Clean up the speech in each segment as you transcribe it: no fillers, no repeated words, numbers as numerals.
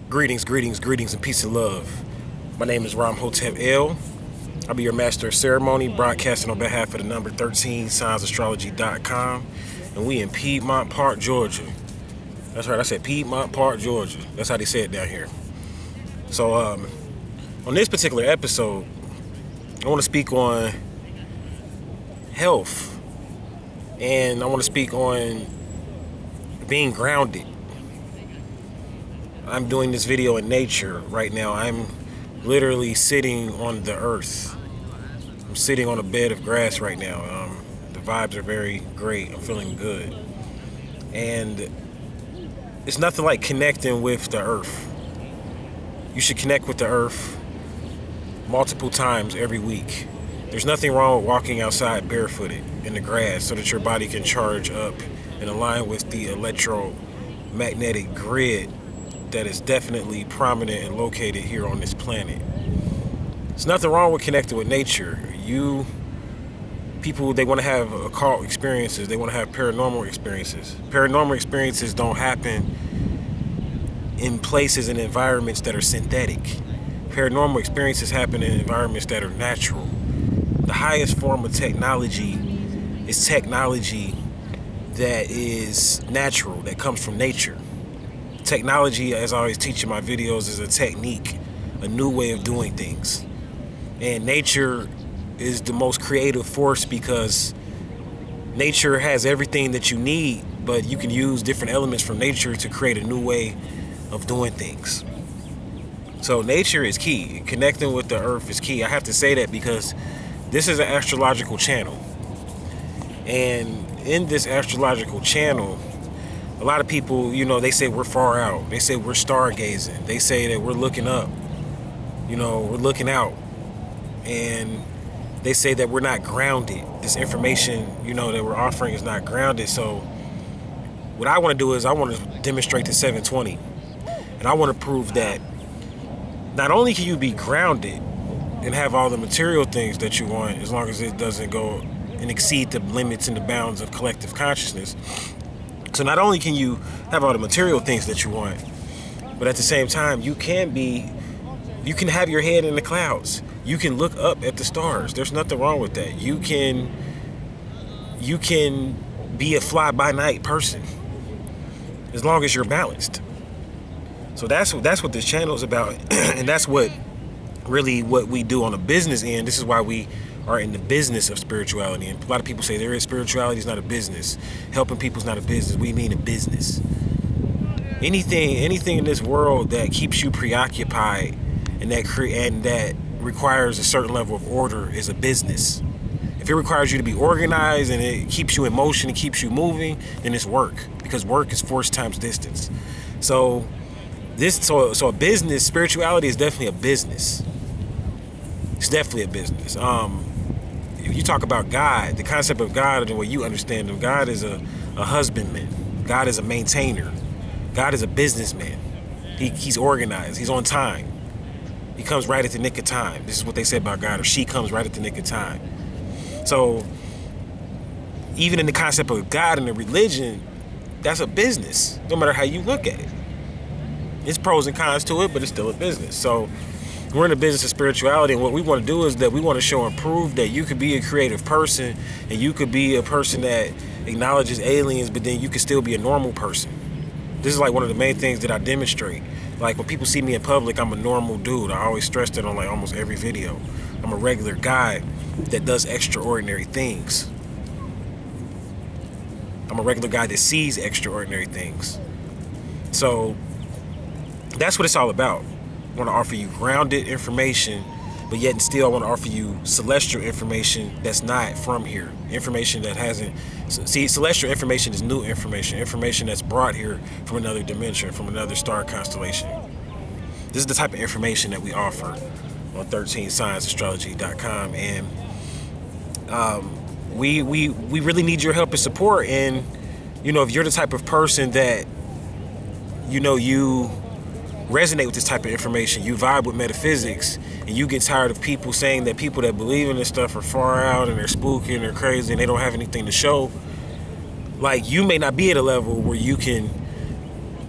Greetings, greetings, greetings, and peace and love. My name is Hotep L. I'll be your master of ceremony, broadcasting on behalf of the number 13 SignsAstrology.com, and we in Piedmont Park, Georgia. That's right, I said Piedmont Park, Georgia. That's how they say it down here. So, on this particular episode, I want to speak on health, and I want to speak on being grounded. I'm doing this video in nature right now. I'm literally sitting on the earth. I'm sitting on a bed of grass right now. The vibes are very great. I'm feeling good. And it's nothing like connecting with the earth. You should connect with the earth multiple times every week. There's nothing wrong with walking outside barefooted in the grass so that your body can charge up and align with the electromagnetic grid that is definitely prominent and located here on this planet. There's nothing wrong with connecting with nature. People, they want to have occult experiences. They want to have paranormal experiences. Paranormal experiences don't happen in places and environments that are synthetic. Paranormal experiences happen in environments that are natural. The highest form of technology is technology that is natural, that comes from nature. Technology, as I always teach in my videos, is a technique, a new way of doing things. And nature is the most creative force because nature has everything that you need, but you can use different elements from nature to create a new way of doing things. So nature is key. Connecting with the earth is key. I have to say that because this is an astrological channel. And in this astrological channel, a lot of people, they say we're far out. They say we're stargazing. They say that we're looking up. We're looking out. And they say that we're not grounded. This information, that we're offering is not grounded. So what I want to do is I want to demonstrate the 720. And I want to prove that not only can you be grounded and have all the material things that you want, as long as it doesn't go and exceed the limits and the bounds of collective consciousness. So not only can you have all the material things that you want, but at the same time, you can have your head in the clouds. You can look up at the stars. There's nothing wrong with that. You can be a fly-by-night person as long as you're balanced. So that's what this channel is about, and that's what we do on the business end. This is why we are in the business of spirituality. And a lot of people say there is spirituality is not a business. Helping people is not a business. We mean a business. Anything in this world that keeps you preoccupied and that requires a certain level of order is a business. If it requires you to be organized and it keeps you in motion and keeps you moving, then it's work, because work is force times distance. So a business, spirituality is definitely a business. It's definitely a business. If you talk about God, the concept of God and the way you understand him, God is a husbandman. God is a maintainer. God is a businessman. He's organized. He's on time. He comes right at the nick of time. This is what they say about God, or she comes right at the nick of time. So even in the concept of God and the religion, that's a business, no matter how you look at it. It's pros and cons to it, but it's still a business. So we're in the business of spirituality, and what we want to do is that we want to show and prove that you could be a creative person, and you could be a person that acknowledges aliens, but then you could still be a normal person. This is like one of the main things that I demonstrate. Like when people see me in public, I'm a normal dude. I always stress that on like almost every video. I'm a regular guy that does extraordinary things. I'm a regular guy that sees extraordinary things. So that's what it's all about. I want to offer you grounded information, but yet and still I want to offer you celestial information that's not from here. Information that hasn't... See, celestial information is new information. Information that's brought here from another dimension, from another star constellation. This is the type of information that we offer on 13SignsAstrology.com. And we really need your help and support. And, if you're the type of person that, you resonate with this type of information, you vibe with metaphysics, and you get tired of people saying that people that believe in this stuff are far out and they're spooky and they're crazy and they don't have anything to show, like, you may not be at a level where you can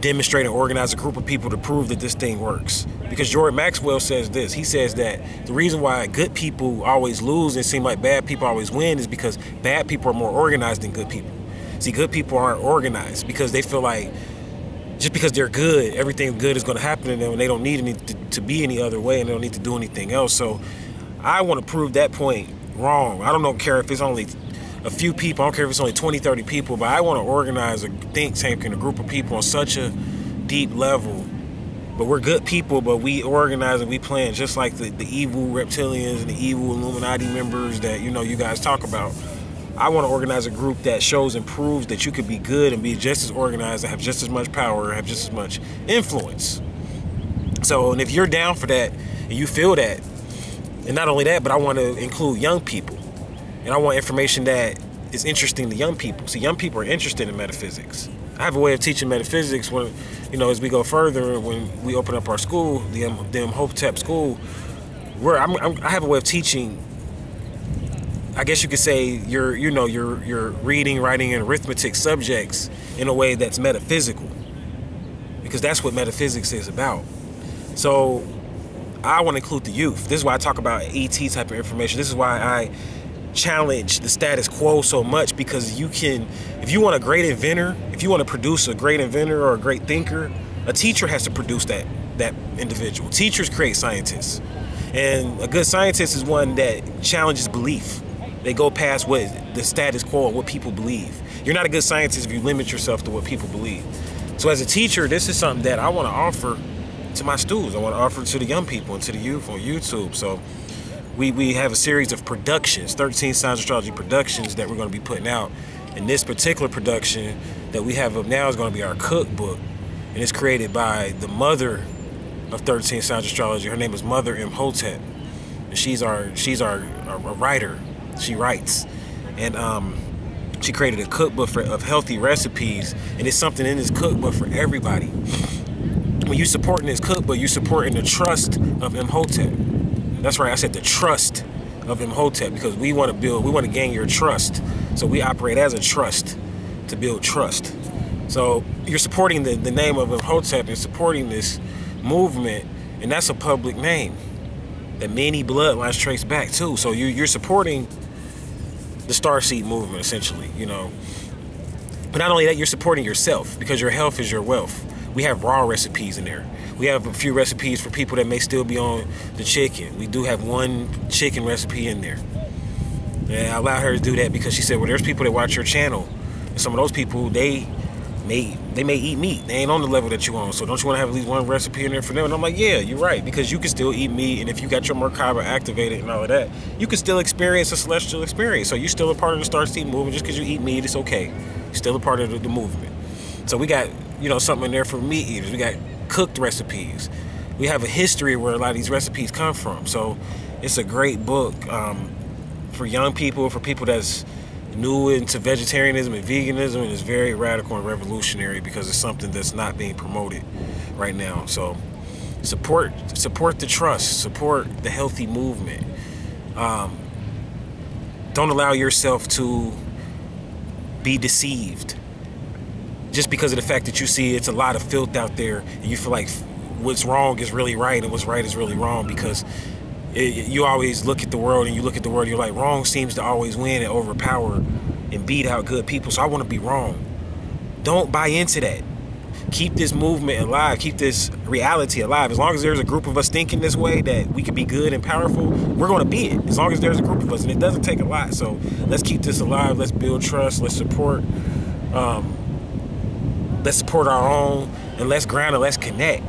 demonstrate and organize a group of people to prove that this thing works. Because Jordan Maxwell says this. He says that the reason why good people always lose and seem like bad people always win is because bad people are more organized than good people. See, good people aren't organized because they feel like just because they're good, everything good is going to happen to them, and they don't need to be any other way, and they don't need to do anything else. So I want to prove that point wrong. I don't care if it's only a few people. I don't care if it's only 20, 30 people, but I want to organize a think tank and a group of people on such a deep level. But we're good people, but we organize and we plan just like the evil reptilians and the evil Illuminati members that, you know, you guys talk about. I want to organize a group that shows and proves that you could be good and be just as organized and have just as much power, have just as much influence. So, and if you're down for that and you feel that, and not only that, but I want to include young people. And I want information that is interesting to young people. See, young people are interested in metaphysics. I have a way of teaching metaphysics when, you know, as we go further, when we open up our school, the Hotep school, where I have a way of teaching. I guess you could say your reading, writing, and arithmetic subjects in a way that's metaphysical, because that's what metaphysics is about. So I want to include the youth. This is why I talk about ET type of information. This is why I challenge the status quo so much, because you can, if you want a great inventor, if you want to produce a great inventor or a great thinker, a teacher has to produce that individual. Teachers create scientists, and a good scientist is one that challenges belief. They go past what the status quo and what people believe. You're not a good scientist if you limit yourself to what people believe. So as a teacher, this is something that I want to offer to my students. I want to offer to the young people and to the youth on YouTube. So we have a series of productions, 13 Signs of Astrology productions that we're going to be putting out. And this particular production that we have up now is going to be our cookbook. And it's created by the mother of 13 Signs of Astrology. Her name is Mother Imhotep. And she's our writer. She writes, and she created a cookbook of healthy recipes, and it's something in this cookbook for everybody. When you're supporting this cookbook, you're supporting the trust of Imhotep. That's right, I said the trust of Imhotep, because we want to gain your trust. So we operate as a trust to build trust. So you're supporting the name of Imhotep and supporting this movement, and that's a public name that many bloodlines trace back to. So you're supporting the Starseed movement, essentially, you know. But not only that, you're supporting yourself, because your health is your wealth. We have raw recipes in there. We have a few recipes for people that may still be on the chicken. We do have one chicken recipe in there. And I allowed her to do that because she said, well, there's people that watch your channel, and some of those people, they may eat meat. They ain't on the level that you on. So don't you want to have at least one recipe in there for them? And I'm like, yeah, you're right, because you can still eat meat, and if you got your Merkaba activated and all of that, you can still experience a celestial experience. So you're still a part of the Starseed movement. Just because you eat meat, it's okay. You're still a part of the movement. So we got, you know, something in there for meat eaters. We got cooked recipes. We have a history where a lot of these recipes come from. So it's a great book for young people, for people that's new into vegetarianism and veganism, and it's very radical and revolutionary because it's something that's not being promoted right now. So support the trust, support the healthy movement. Don't allow yourself to be deceived just because of the fact that you see it's a lot of filth out there, and you feel like what's wrong is really right and what's right is really wrong, because you always look at the world, and you look at the world, you're like, wrong seems to always win and overpower and beat out good people, so I want to be wrong. Don't buy into that. Keep this movement alive. Keep this reality alive. As long as there's a group of us thinking this way, that we can be good and powerful, we're going to be it. As long as there's a group of us, and it doesn't take a lot. So let's keep this alive. Let's build trust. Let's support our own, and let's ground and let's connect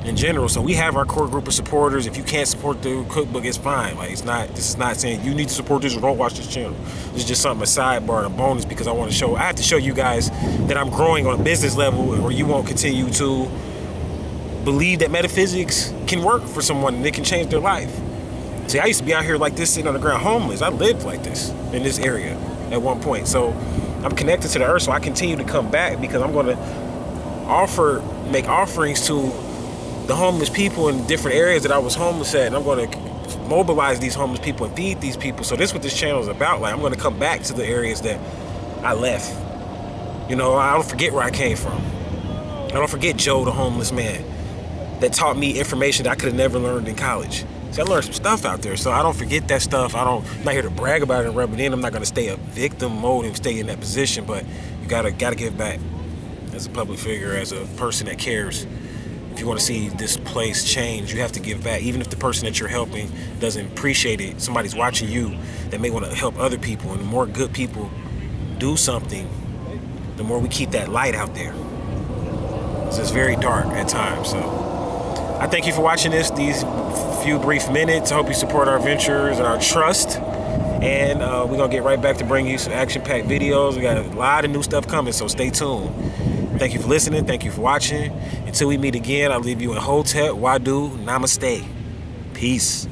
in general. So we have our core group of supporters. If you can't support the cookbook, it's fine. Like, this is not saying you need to support this or don't watch this channel. This is just something, a sidebar and a bonus, because I have to show you guys that I'm growing on a business level, or you won't continue to believe that metaphysics can work for someone and it can change their life. See, I used to be out here like this, sitting on the ground homeless. I lived like this in this area at one point. So I'm connected to the earth, so I continue to come back, because I'm going to make offerings to the homeless people in different areas that I was homeless at, and I'm going to mobilize these homeless people and feed these people. So this is what this channel is about. Like, I'm going to come back to the areas that I left. You know, I don't forget where I came from. I don't forget Joe, the homeless man, that taught me information that I could have never learned in college. See, I learned some stuff out there, so I don't forget that stuff. I'm not here to brag about it and rub it in. I'm not going to stay a victim mode and stay in that position, but you gotta give back as a public figure, as a person that cares. If you want to see this place change, you have to give back. Even if the person that you're helping doesn't appreciate it, somebody's watching you that may want to help other people. And the more good people do something, the more we keep that light out there. It's very dark at times. So I thank you for watching these few brief minutes. I hope you support our ventures and our trust. And we're going to get right back to bring you some action-packed videos. We got a lot of new stuff coming, so stay tuned. Thank you for listening. Thank you for watching. Until we meet again, I'll leave you in Hotep, Wadu, Namaste. Peace.